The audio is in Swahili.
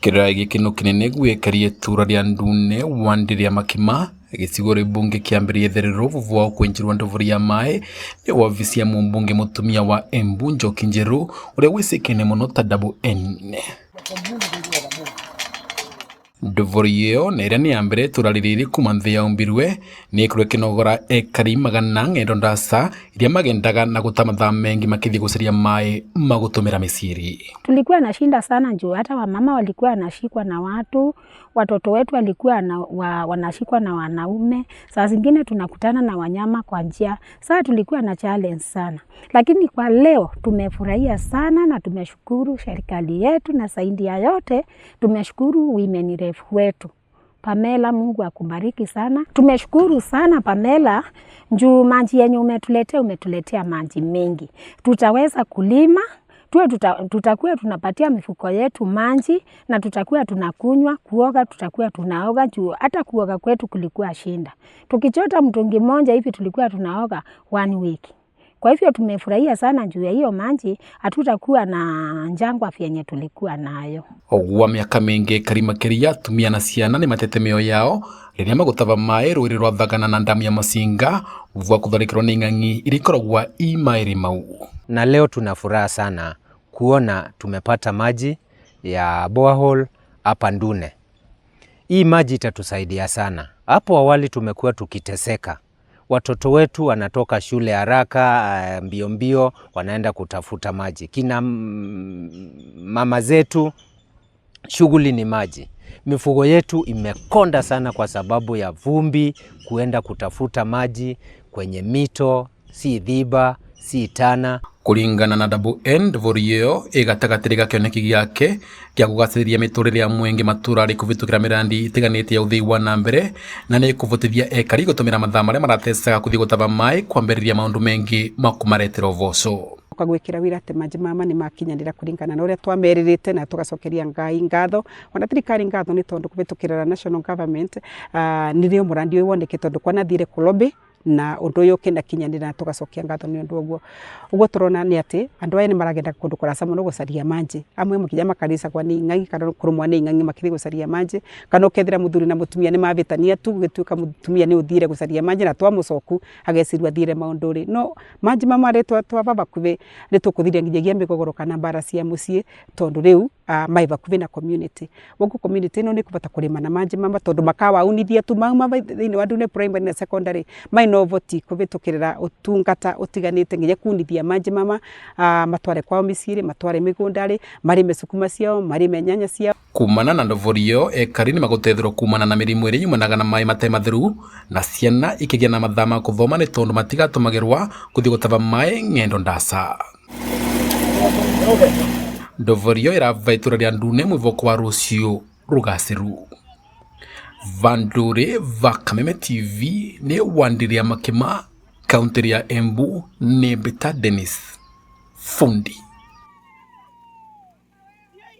Kĩraĩ gĩkeno kĩnene gwĩkaria itura rĩa Ndune Wandiria Makima gĩcigo rĩa bunge kĩambĩrĩria itherero vuvu wa kwenjirwa ndovu ya maĩ nĩ wabici ya mũmbunge mũtumia wa Embu Njoki Njeru ũrĩa wĩcĩkene mũno ta Double N. Ndovu ĩyo na ĩrĩa nĩ ya mbere itura rĩrĩ kuma nthĩ ya umbirwe nĩ ĩkoretwo ĩkĩnogora ekari magana ng'endo ndasa iria magendaga na guta mathaa mengi makĩthiĩ gũcaria maĩ magũtũmĩra mĩciĩ. Tulikuwa na shinda sana juu hata wamama walikuwa wanashikwa na watoto wetu walikuwa wanashikwa na wanaume. Saa zingine tunakutana na wanyama kwa njia. Saa tulikuwa na challenge sana. Lakini kwa leo tumefurahia sana na tumeshukuru serikali yetu na zaidi ya yote tumeshukuru women rep wetu. Pamela, Mungu akubariki sana. Tumeshukuru sana Pamela juu maji yenye umetuletea maji mengi. Tutaweza kulima. Tutakuwa tunapatia mifuko yetu maji na tutakuwa tunakunywa, kuoga tutakuwa tunaoga juu hata kuoga kwetu kulikuwa shinda. Tukichota mtungi mmoja hivi tulikuwa tunaoga 1 week. Kwa hivyo tumefurahia sana juu ya hiyo maji, hatutakuwa na njangwa vyenye tulikuwa nayo. Wa miaka mingi karima keria tumia na ciana ni matetemeo yao rĩrĩa magũtaba maĩ rũĩrĩ rwa Thagana na damu ya Masinga vwa kutharĩkĩrwo nĩ ing'ang'i ilikoragwo maĩrĩ mau. Na leo tuna furaha sana kuona tumepata maji ya borehole hapa Ndune. Hii maji itatusaidia sana. Hapo awali tumekuwa tukiteseka. Watoto wetu wanatoka shule haraka mbio mbio wanaenda kutafuta maji. Kina mama zetu shughuli ni maji. Mifugo yetu imekonda sana kwa sababu ya vumbi kuenda kutafuta maji kwenye mito, si Thiba, si Tana. Kulingana na Double N, ndovu ĩyo ĩgatagatĩrĩ gakĩoneki gĩake gĩa kũgacĩrĩria mĩtũrĩre ya mwenge matũra arĩ kũvĩtũkĩra mĩrandi ĩtiganĩte ya ũthii wa na mbere na nĩ kũvotithia ekari gũtũmĩra mathaa marĩa maratecaga kũthiĩ gũtaba maĩ kwambĩrĩria maũndũ mengi makumaretera ũvoco. Gwĩkĩra wĩra atĩ maji mama nĩ makinyanĩra kũringana na ũrĩa twamerĩrĩte na tũgacokeria Ngai ngatho. Ona thirikari ngatho nĩ tondũ kũvĩtũkĩra national government nĩrĩo mũrandi ũyũ woneke tondũ kwanathire kũlobby na ũndũ ũyũ ũkĩnakinyanĩra na tũgacokia ngatho nĩ ũndũ ũguo. Ũguo tũrona nĩ atĩ andũ aya nĩ maragenda kũndũ kũraihu mũno gũcaria maji. Amwe mũkinya makaricagwo nĩ ing'ang'i kana kũrũmwo nĩ ing'ang'i makĩthiĩ gũcaria maji, kana ũkethĩra mũthuri na mũtumia nĩ mavĩtania tu gũgĩtuĩka mũtumia nĩ ũthire gũcaria maji na twamũcoku agecirwo athire maũndũ ũrĩ. No maji mama rĩ twava vakuvi nĩ tũkũthiria nginyagia mĩgogoro kana mbara cia mũciĩ tondũ rĩu maĩ vakuvi na community. Ũguo community ĩno nĩ kũbata kũrĩma na maji mama tondũ makawaunithia tu mauma thĩinĩ wa Ndune primary na secondary no voti kũvĩtũkĩrĩra ũtungata ũtiganĩte nginya kunithia maji mama matware kwao mĩciĩ, matware mĩgũnda, marĩme sukuma ciao, marĩme nyanya ciao. Kumana na ndovu ĩyo ekari nĩ magũteithĩrwo kumana na mĩrimũ ĩrĩa yumanaga na maĩ matarĩ matheru na ciana ikĩgĩa na mathaa ma gũthoma nĩ tondũ matigatũmagĩrwa gũthiĩ gũtaba maĩ ng'endo ndasa. Ndovu ĩyo ĩrava itura rĩa Ndune mwĩvoko wa rũciũ rũgacĩru. Vandure va Kameme TV nĩ Wandiria Makima, kaunti ya Embu nĩ Beta Dennis Fundi.